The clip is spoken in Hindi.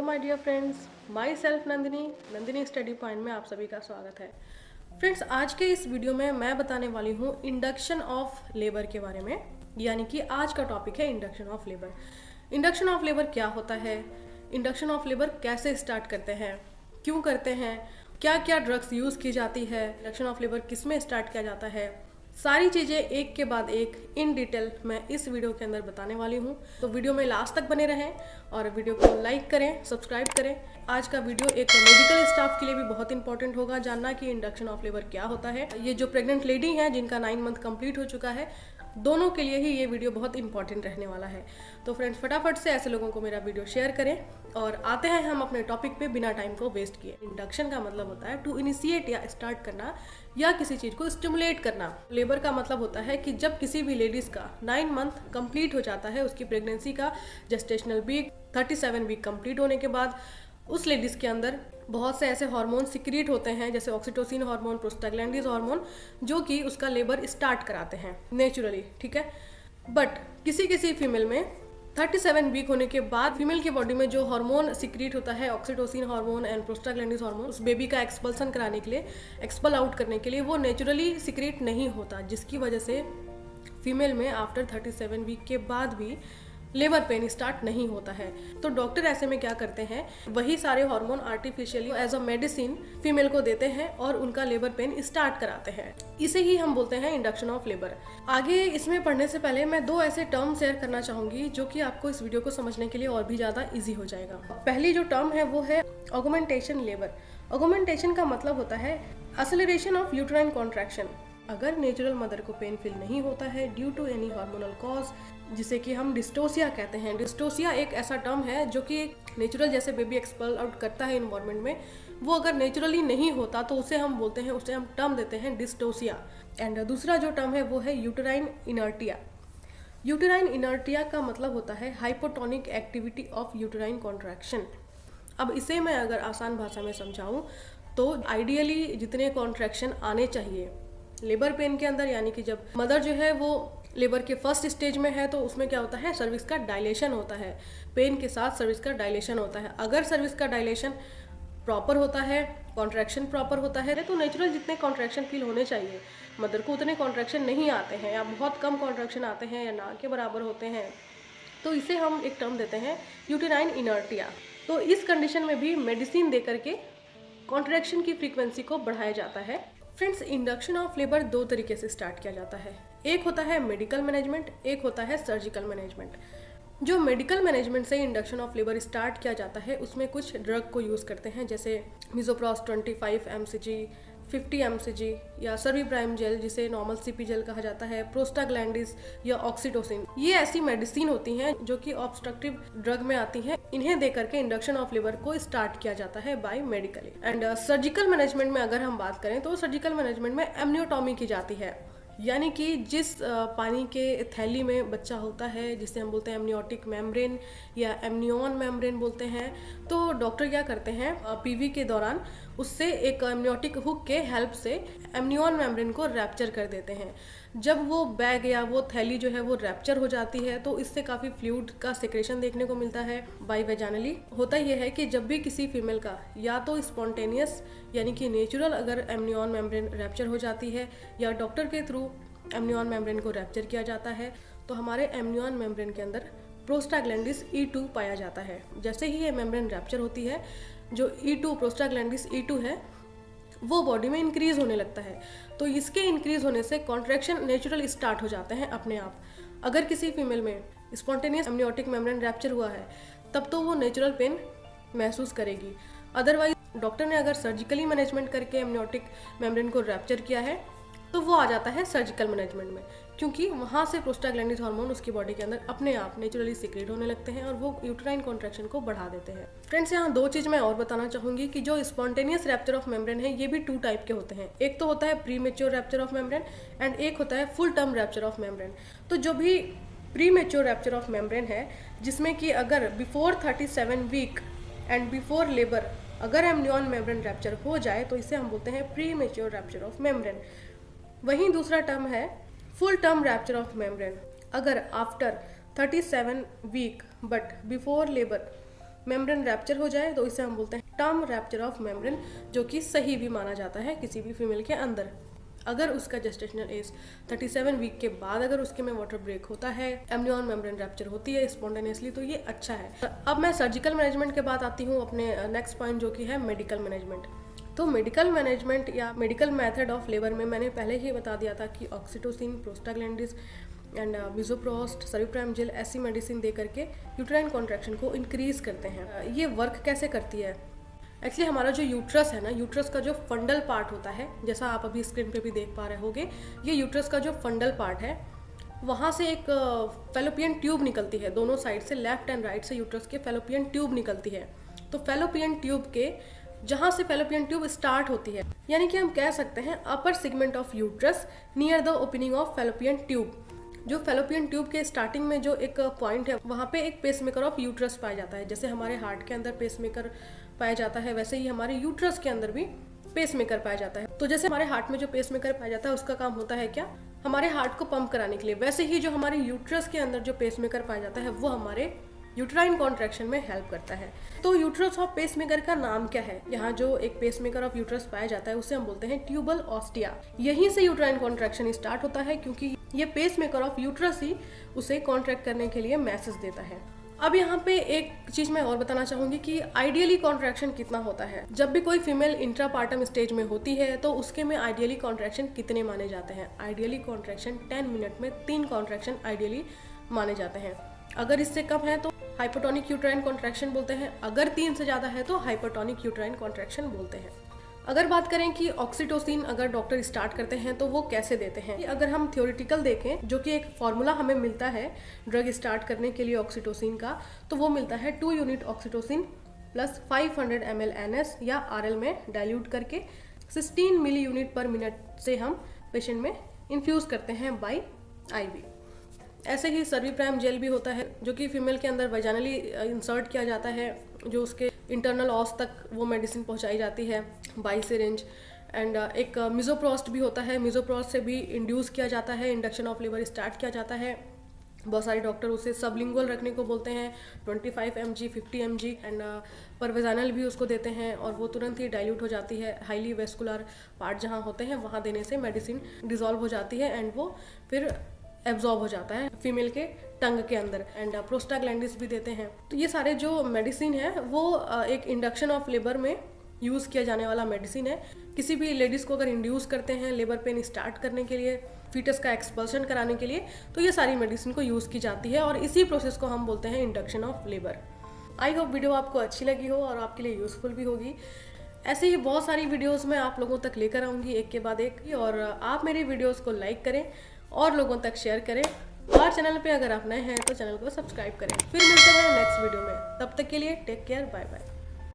Hello my dear friends, myself Nandini study point में आप सभी का स्वागत है। फ्रेंड्स, आज के इस वीडियो में मैं बताने वाली हूँ इंडक्शन ऑफ लेबर के बारे में। यानी कि आज का टॉपिक है induction of labour. Induction of labour क्या होता है, इंडक्शन ऑफ लेबर कैसे स्टार्ट करते हैं, क्यों करते हैं, क्या क्या ड्रग्स यूज़ की जाती है, इंडक्शन ऑफ लेबर किस में स्टार्ट किया जाता है, सारी चीज़ें एक के बाद एक इन डिटेल मैं इस वीडियो के अंदर बताने वाली हूँ। तो वीडियो में लास्ट तक बने रहें और वीडियो को लाइक करें, सब्सक्राइब करें। आज का वीडियो एक मेडिकल स्टाफ के लिए भी बहुत इंपॉर्टेंट होगा जानना कि इंडक्शन ऑफ लेबर क्या होता है। ये जो प्रेग्नेंट लेडी हैं जिनका 9 मंथ कंप्लीट हो चुका है, दोनों के लिए ही ये वीडियो बहुत इंपॉर्टेंट रहने वाला है। तो फ्रेंड्स, फटाफट से ऐसे लोगों को मेरा वीडियो शेयर करें और आते हैं हम अपने टॉपिक पे बिना टाइम को वेस्ट किए। इंडक्शन का मतलब होता है टू इनिशिएट या स्टार्ट करना या किसी चीज़ को स्टिमुलेट करना। लेबर का मतलब होता है कि जब किसी भी लेडीज़ का 9 मंथ कंप्लीट हो जाता है, उसकी प्रेगनेंसी का जेस्टेशनल वीक 37 वीक कंप्लीट होने के बाद उस लेडीज़ के अंदर बहुत से ऐसे हार्मोन सिक्रीट होते हैं, जैसे ऑक्सीटोसिन हार्मोन, प्रोस्टाग्लैंडिन हार्मोन, जो कि उसका लेबर स्टार्ट कराते हैं नेचुरली, ठीक है। बट किसी किसी फीमेल में 37 वीक होने के बाद फीमेल की बॉडी में जो हार्मोन सिक्रीट होता है, oxytocin hormone and prostaglandin hormone, उस बेबी का एक्सपल्सन कराने के लिए, एक्सपल आउट करने के लिए वो नेचुरली सिक्रीट नहीं होता, जिसकी वजह से फीमेल में आफ्टर 37 वीक के बाद भी लेबर पेन स्टार्ट नहीं होता है। तो डॉक्टर ऐसे में क्या करते हैं, वही सारे hormone artificially as a medicine female को देते हैं और उनका लेबर पेन स्टार्ट कराते हैं। इसे ही हम बोलते हैं इंडक्शन ऑफ लेबर। आगे इसमें पढ़ने से पहले मैं 2 ऐसे टर्म शेयर करना चाहूंगी जो कि आपको इस वीडियो को समझने के लिए और भी ज़्यादा ईजी हो जाएगा। पहली जो टर्म है वो है ऑगमेंटेशन लेबर। ऑगमेंटेशन का मतलब होता है एक्सेलरेशन ऑफ यूट्राइन कॉन्ट्रैक्शन। अगर नेचुरल मदर को पेन फील नहीं होता है due to any hormonal cause, जिसे कि हम डिस्टोसिया कहते हैं। डिस्टोसिया एक ऐसा टर्म है जो कि नेचुरल जैसे बेबी एक्सपेल आउट करता है इन्वायरमेंट में, वो अगर नेचुरली नहीं होता तो उसे हम बोलते हैं, उसे हम टर्म देते हैं डिस्टोसिया। एंड दूसरा जो टर्म है वो है यूटेराइन इनर्टिया। यूटेराइन इनर्टिया का मतलब होता है hypotonic activity of uterine contraction. अब इसे मैं अगर आसान भाषा में समझाऊं तो आइडियली जितने कॉन्ट्रैक्शन आने चाहिए लेबर पेन के अंदर, यानी कि जब मदर जो है वो लेबर के फर्स्ट स्टेज में है तो उसमें क्या होता है, सर्विक्स का डायलेशन होता है। पेन के साथ सर्विक्स का डायलेशन होता है। अगर सर्विक्स का डायलेशन प्रॉपर होता है, कॉन्ट्रैक्शन प्रॉपर होता है, तो नेचुरल जितने कॉन्ट्रैक्शन फील होने चाहिए मदर को उतने कॉन्ट्रैक्शन नहीं आते हैं या बहुत कम कॉन्ट्रैक्शन आते हैं या ना के बराबर होते हैं, तो इसे हम एक टर्म देते हैं यूटेराइन इनर्टिया। तो इस कंडीशन में भी मेडिसिन दे करके कॉन्ट्रैक्शन की फ्रीक्वेंसी को बढ़ाया जाता है। फ्रेंड्स, इंडक्शन ऑफ लेबर 2 तरीके से स्टार्ट किया जाता है। एक होता है मेडिकल मैनेजमेंट, एक होता है सर्जिकल मैनेजमेंट। जो मेडिकल मैनेजमेंट से इंडक्शन ऑफ लेबर स्टार्ट किया जाता है उसमें कुछ ड्रग को यूज़ करते हैं, जैसे मिसोप्रॉस 25 mcg, 50 mcg या सर्विप्राइम जेल, जिसे नॉर्मल सीपी जेल कहा जाता है, प्रोस्टाग्लैंडिस या ऑक्सीटोसिन। ये ऐसी मेडिसिन होती हैं जो कि ऑब्स्ट्रक्टिव ड्रग में आती हैं। इन्हें दे करके इंडक्शन ऑफ लेबर को स्टार्ट किया जाता है by medically. And surgical management में अगर हम बात करें तो सर्जिकल मैनेजमेंट में एमनियोटॉमी की जाती है, यानी कि जिस पानी के थैली में बच्चा होता है, जिसे हम बोलते हैं एमनियोटिक मेम्ब्रेन या एमनियन मेम्ब्रेन बोलते हैं, तो डॉक्टर क्या करते हैं पीवी के दौरान उससे एक एमनियोटिक हुक के हेल्प से एमनियन मेम्ब्रेन को रैप्चर कर देते हैं। जब वो बैग या वो थैली जो है वो रैप्चर हो जाती है तो इससे काफ़ी फ्लूइड का सेक्रेशन देखने को मिलता है बाई वेजाइनली। होता यह है कि जब भी किसी फीमेल का या तो स्पॉन्टेनियस यानी कि नेचुरल अगर एमनियन मेम्ब्रेन रैप्चर हो जाती है या डॉक्टर के थ्रू एमनियन मेम्ब्रेन को रैप्चर किया जाता है, तो हमारे एमनियन मेम्ब्रेन के अंदर प्रोस्टाग्लैंडिस E2 पाया जाता है। जैसे ही ये मेम्ब्रेन रैप्चर होती है, जो E2 प्रोस्टाग्लैंडिस E2 है वो बॉडी में इंक्रीज होने लगता है। तो इसके इंक्रीज होने से कॉन्ट्रैक्शन नेचुरल स्टार्ट हो जाते हैं अपने आप। अगर किसी फीमेल में स्पॉन्टेनियस एमनियोटिक मेम्ब्रेन रैप्चर हुआ है तब तो वो नेचुरल पेन महसूस करेगी। अदरवाइज डॉक्टर ने अगर सर्जिकली मैनेजमेंट करके एमनियोटिक मेम्ब्रेन को रैप्चर किया है तो वो आ जाता है सर्जिकल मैनेजमेंट में, क्योंकि वहाँ से प्रोस्टाग्लैंडिन हार्मोन उसकी बॉडी के अंदर अपने आप नेचुरली सिक्रेट होने लगते हैं और वो यूटेराइन कॉन्ट्रैक्शन को बढ़ा देते हैं। फ्रेंड्स, यहाँ 2 चीज़ मैं और बताना चाहूँगी कि जो स्पॉन्टेनियस रैप्चर ऑफ मेम्ब्रेन है ये भी 2 टाइप के होते हैं। एक तो होता है premature rupture of membrane and एक होता है full term rupture of membrane. तो जो भी premature rupture of membrane है, जिसमें कि अगर before 37 week and before labour अगर एमनियन मेम्ब्रेन रैप्चर हो जाए तो इसे हम बोलते हैं premature rupture of membrane. वहीं दूसरा टर्म है full term rupture of membrane. अगर after 37 week but before labour membrane rupture हो जाए तो इसे हम बोलते हैं टर्म रैप्चर ऑफ मेम्ब्रेन, जो कि सही भी माना जाता है किसी भी फीमेल के अंदर। अगर उसका जेस्टेशनल एज 37 वीक के बाद अगर उसके में वाटर ब्रेक होता है, एमनियन मेम्ब्रेन रैप्चर होती है स्पॉन्टेनियसली, तो ये अच्छा है। अब मैं सर्जिकल मैनेजमेंट के बाद आती हूँ अपने नेक्स्ट पॉइंट, जो कि है मेडिकल मैनेजमेंट। तो मेडिकल मैनेजमेंट या मेडिकल मेथड ऑफ लेबर में मैंने पहले ही बता दिया था कि ऑक्सीटोसिन, प्रोस्टाग्लैंडिस एंड मिसोप्रोस्ट, सर्विप्राइम जेल ऐसी मेडिसिन दे करके यूट्राइन कॉन्ट्रैक्शन को इंक्रीज करते हैं। ये वर्क कैसे करती है? एक्चुअली हमारा जो यूट्रस है ना, यूट्रस का जो फंडल पार्ट होता है, जैसा आप अभी स्क्रीन पे भी देख पा रहे होगे, ये यूट्रस का जो फंडल पार्ट है, वहाँ से एक फेलोपियन ट्यूब निकलती है। दोनों साइड से, लेफ्ट एंड राइट से यूट्रस के फेलोपियन ट्यूब निकलती है। तो फेलोपियन ट्यूब के जहाँ से फेलोपियन ट्यूब स्टार्ट होती है, यानी कि हम कह सकते हैं upper segment of uterus near the opening of fallopian tube. जो फेलोपियन ट्यूब के स्टार्टिंग में जो एक पॉइंट है, वहाँ पे एक पेसमेकर ऑफ यूट्रस पाया जाता है। जैसे हमारे हार्ट के अंदर पेसमेकर पाया जाता है, वैसे ही हमारे यूट्रस के अंदर भी पेसमेकर पाया जाता है। तो जैसे हमारे हार्ट में जो पेसमेकर पाया जाता है, उसका काम होता है क्या? हमारे हार्ट को पंप कराने के लिए। वैसे ही जो हमारे यूट्रस के अंदर जो पेसमेकर पाया जाता है, वो हमारे यूट्राइन कॉन्ट्रैक्शन में हेल्प करता है। तो यूट्रस ऑफ पेसमेकर का नाम क्या है? यहाँ जो एक पेसमेकर ऑफ यूट्रस पाया जाता है, उसे हम बोलते हैं ट्यूबल ऑस्टिया। यहीं से यूट्राइन कॉन्ट्रैक्शन स्टार्ट होता है, क्योंकि ये पेसमेकर ऑफ यूट्रस ही उसे कॉन्ट्रैक्ट करने के लिए मैसेज देता है। अब यहाँ पे एक चीज मैं और बताना चाहूंगी कि आइडियली कॉन्ट्रैक्शन कितना होता है। जब भी कोई फीमेल इंट्रापार्टम स्टेज में होती है, तो उसके में आइडियली कॉन्ट्रैक्शन कितने माने जाते हैं? आइडियली कॉन्ट्रैक्शन 10 मिनट में 3 कॉन्ट्रैक्शन आइडियली माने जाते हैं। अगर इससे कम है तो हाइपोटोनिक यूट्राइन कॉन्ट्रैक्शन बोलते हैं। अगर 3 से ज़्यादा है तो हाइपोटोनिक यूट्राइन कॉन्ट्रैक्शन बोलते हैं। अगर बात करें कि ऑक्सीटोसिन अगर डॉक्टर स्टार्ट करते हैं तो वो कैसे देते हैं, अगर हम थ्योरेटिकल देखें, जो कि एक फॉर्मूला हमें मिलता है ड्रग स्टार्ट करने के लिए ऑक्सीटोसिन का, तो वो मिलता है 2 unit oxytocin plus 500 ml NS या RL में डाइल्यूट करके 16 मिली यूनिट पर मिनट से हम पेशेंट में इन्फ्यूज़ करते हैं बाई IV। ऐसे ही सर्विप्राइम जेल भी होता है, जो कि फीमेल के अंदर वैजानली इंसर्ट किया जाता है, जो उसके इंटरनल ऑस तक वो मेडिसिन पहुंचाई जाती है बाई सिरिंज। एंड एक मिसोप्रोस्ट भी होता है, मिसोप्रोस्ट से भी इंड्यूस किया जाता है, इंडक्शन ऑफ लेबर स्टार्ट किया जाता है। बहुत सारे डॉक्टर उसे सबलिंगुअल रखने को बोलते हैं, 25 mg 50 mg, एंड परवेजानल भी उसको देते हैं, और वो तुरंत ही डाइल्यूट हो जाती है। हाईली वेस्कुलर पार्ट जहाँ होते हैं वहाँ देने से मेडिसिन डिजॉल्व हो जाती है एंड वो फिर एब्जॉर्ब हो जाता है फीमेल के टंग के अंदर। एंड प्रोस्टाग्लैंडिस भी देते हैं। तो ये सारे जो मेडिसिन है वो एक इंडक्शन ऑफ लेबर में यूज़ किया जाने वाला मेडिसिन है। किसी भी लेडीज़ को अगर इंड्यूस करते हैं लेबर पेन स्टार्ट करने के लिए, फीटस का एक्सपल्शन कराने के लिए, तो ये सारी मेडिसिन को यूज़ की जाती है, और इसी प्रोसेस को हम बोलते हैं induction of labour. I hope video आपको अच्छी लगी हो और आपके लिए यूज़फुल भी होगी। ऐसे ही बहुत सारी वीडियोस मैं आप लोगों तक लेकर आऊँगी एक के बाद एक, और आप मेरी वीडियोस को लाइक करें और लोगों तक शेयर करें, और चैनल पे अगर आप नए हैं तो चैनल को सब्सक्राइब करें। फिर मिलते हैं नेक्स्ट वीडियो में, तब तक के लिए टेक केयर, बाय बाय।